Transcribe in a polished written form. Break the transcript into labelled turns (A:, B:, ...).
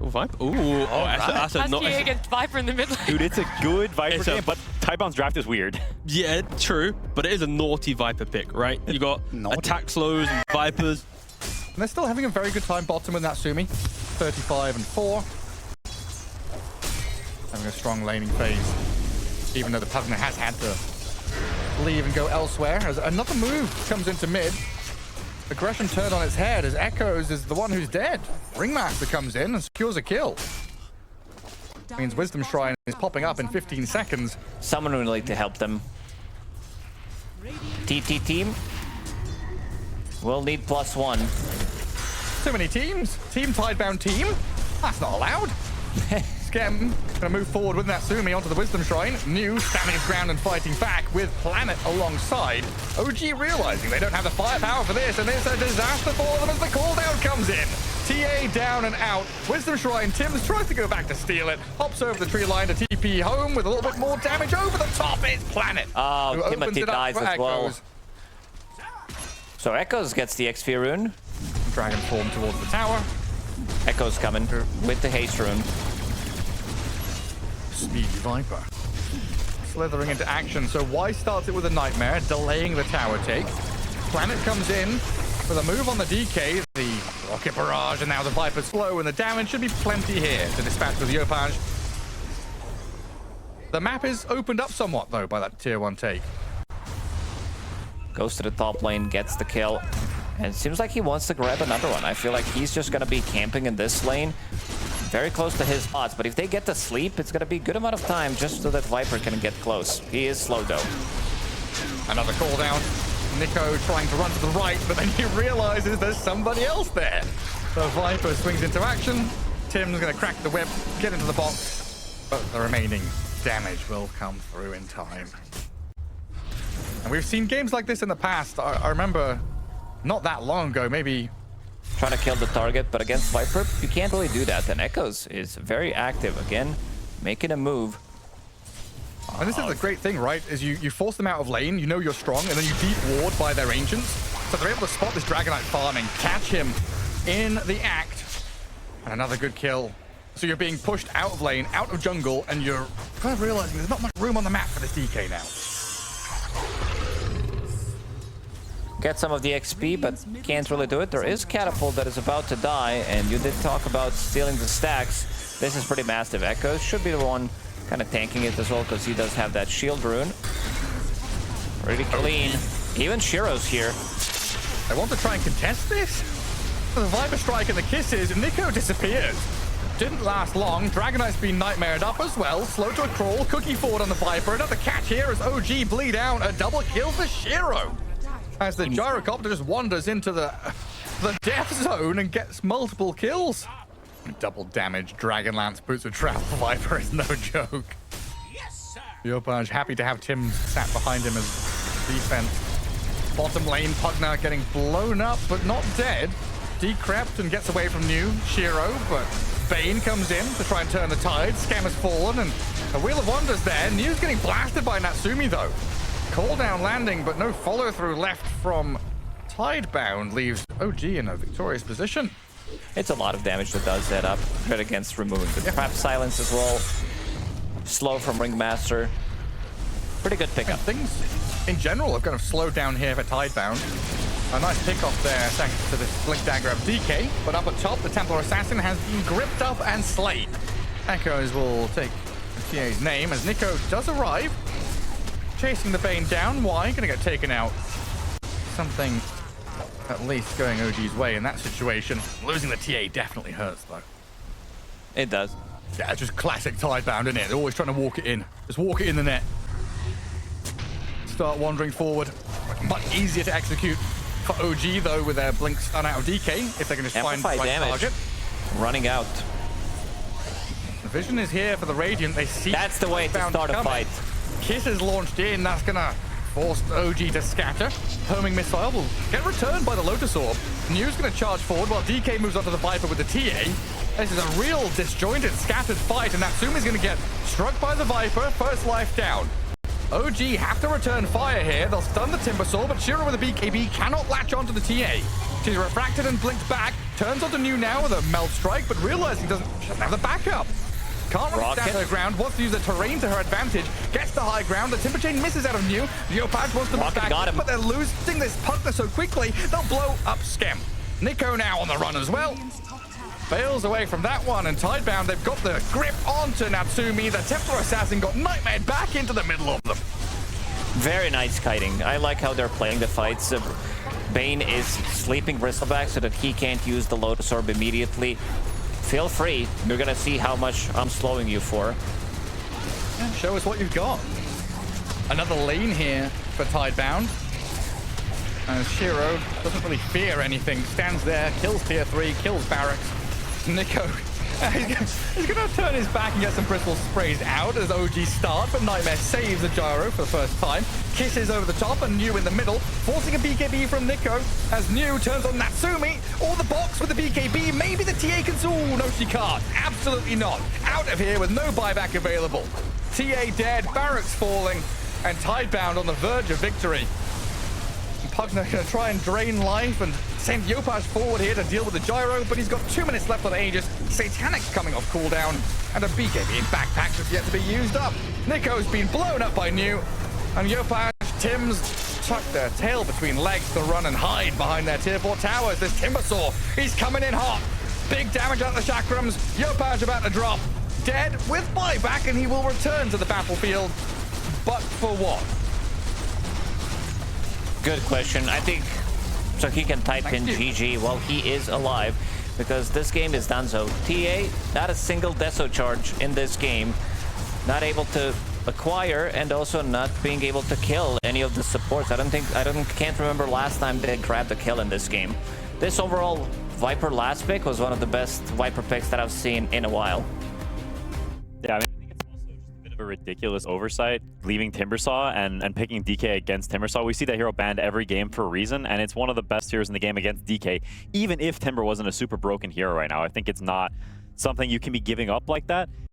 A: Viper. Ooh, that's a not
B: against Viper in the mid lane.
C: Dude, it's a good Viper game, but Tidebound's draft is weird.
A: Yeah, true, but it is a naughty Viper pick, right? You got attack slows and Vipers.
D: And they're still having a very good time bottom with Natsumi. 35 and 4. Having a strong laning phase, even though the partner has had to leave and go elsewhere. As another move comes into mid. Aggression turned on its head as Echoes is the one who's dead. Ringmaster comes in and secures a kill. Means Wisdom Shrine is popping up in 15 seconds.
E: Someone would like to help them. TT team will need +1.
D: Too many teams. Team Tidebound team? That's not allowed. Skem gonna move forward with Natsumi onto the Wisdom Shrine. New standing his ground and fighting back with Planet alongside. OG realizing they don't have the firepower for this, and it's a disaster for them as the cooldown comes in. TA down and out. Wisdom Shrine, Tims tries to go back to steal it. Hops over the tree line to TP home with a little bit more damage over the top. It's Planet.
E: Oh, Timothy dies as well. So Echoes gets the XP rune.
D: Dragon form towards the tower.
E: Echoes coming with the haste rune.
D: Speedy Viper. Slithering into action, so Y starts it with a Nightmare, delaying the tower take. Planet comes in with a move on the DK, the Rocket Barrage, and now the Viper slow, and the damage should be plenty here to dispatch with the Yopaj. The map is opened up somewhat, though, by that tier 1 take.
E: Goes to the top lane, gets the kill, and it seems like he wants to grab another one. I feel like he's just going to be camping in this lane, very close to his spots, but if they get to sleep, it's going to be a good amount of time just so that Viper can get close. He is slow, though.
D: Another call down. Nico trying to run to the right, but then he realizes there's somebody else there. The Viper swings into action. Tim's going to crack the whip, get into the box, but the remaining damage will come through in time. And we've seen games like this in the past. I remember not that long ago, maybe
E: trying to kill the target, but against Viper, you can't really do that. And Echoes is very active again, making a move.
D: And this is the great thing, right? Is you force them out of lane, you know you're strong, and then you deep ward by their ancients. So they're able to spot this Dragonite farming, catch him in the act. And another good kill. So you're being pushed out of lane, out of jungle, and you're kind of realizing there's not much room on the map for this DK now.
E: Get some of the XP, but can't really do it. There is Catapult that is about to die, and you did talk about stealing the stacks. This is pretty massive. Echoes should be the one kind of tanking it as well, because he does have that shield rune. Really clean. Even Shiro's here.
D: I want to try and contest this. The Viper Strike and the kisses, Nico disappears. Didn't last long. Dragonite's been nightmared up as well. Slow to a crawl, cookie forward on the Viper. Another catch here as OG bleed out. A double kill for Shiro. As the gyrocopter just wanders into the death zone and gets multiple kills. Double damage, Dragonlance boots of travel. Viper is no joke. Yes, sir. Yopaj happy to have Tim sat behind him as defense. Bottom lane, Pugna getting blown up but not dead. Decrept and gets away from New Shiro, but Bane comes in to try and turn the tide. Scam has fallen and a Wheel of Wonders there. New's getting blasted by Natsumi though. Call down landing, but no follow through left from Tidebound. Leaves OG in a victorious position.
E: It's a lot of damage that does set up. Good against removing the trap silence as well. Slow from Ringmaster. Pretty good pickup.
D: And things in general have kind of slowed down here for Tidebound. A nice pickoff there thanks to this Blink Dagger of DK. But up at top, the Templar Assassin has been gripped up and slayed. Echoes will take TA's name as Nico does arrive. Chasing the Bane down. Why? Gonna get taken out. Something at least going OG's way in that situation. Losing the TA definitely hurts though.
E: It does.
D: Yeah, just classic Tidebound, isn't it? They're always trying to walk it in. Just walk it in the net. Start wandering forward. Much easier to execute for OG though with their blink stun out of DK if they can just find the right target.
E: Running out.
D: The vision is here for the Radiant. They see
E: that's the way to start a fight.
D: Kiss is launched in. That's gonna force OG to scatter. Homing missile will get returned by the Lotus Orb. New's gonna charge forward while DK moves onto the Viper with the TA. This is a real disjointed, scattered fight, and Natsumi's gonna get struck by the Viper. First life down. OG have to return fire here. They'll stun the Timbersaw, but Shiro with a BKB cannot latch onto the TA. She's refracted and blinked back. Turns onto New now with a melt strike, but realizing she doesn't have the backup. Can't run down her ground, wants to use the terrain to her advantage, gets the high ground, the Timber Chain misses out of New. Yopaj wants to move back, but they're losing this partner so quickly, they'll blow up Skem. Nico now on the run as well. Fails away from that one, and Tidebound, they've got the grip onto Natsumi. The Templar Assassin got nightmared back into the middle of them.
E: Very nice kiting. I like how they're playing the fights. Bane is sleeping Bristleback so that he can't use the Lotus Orb immediately. Feel free. You're gonna see how much I'm slowing you for.
D: Yeah, show us what you've got. Another lane here for Tidebound. And Shiro doesn't really fear anything. Stands there, kills tier 3, kills Barracks. Nico, he's gonna turn his back and get some Bristle sprays out as OG start, but Nightmare saves the gyro for the first time. Kisses over the top and New in the middle, forcing a BKB from Nico as New turns on Natsumi. Or the box with the BKB, maybe the TA can... Ooh, no she can't. Absolutely not. Out of here with no buyback available. TA dead, Barracks falling, and Tidebound on the verge of victory. Pugner gonna try and drain life and send Yopaj forward here to deal with the gyro, but he's got 2 minutes left on Aegis. Satanic's coming off cooldown, and a BKB in backpack that's yet to be used up. Nico's been blown up by New, and Yopaj, Tim's tuck their tail between legs to run and hide behind their tier 4 towers. This Timbersaw, he's coming in hot. Big damage out the chakrams. Yopaj about to drop. Dead with buyback, and he will return to the battlefield. But for what?
E: Good question. I think so he can type in GG while he is alive, because this game is done. So TA, not a single Deso charge in this game, not able to acquire, and also not being able to kill any of the supports. Can't remember last time they grabbed a kill in this game. This overall Viper last pick was one of the best Viper picks that I've seen in a while.
C: Yeah, I mean, I think it's also just a bit of a ridiculous oversight, leaving Timbersaw and picking DK against Timbersaw. We see that hero banned every game for a reason, and it's one of the best heroes in the game against DK. Even if Timber wasn't a super broken hero right now, I think it's not something you can be giving up like that.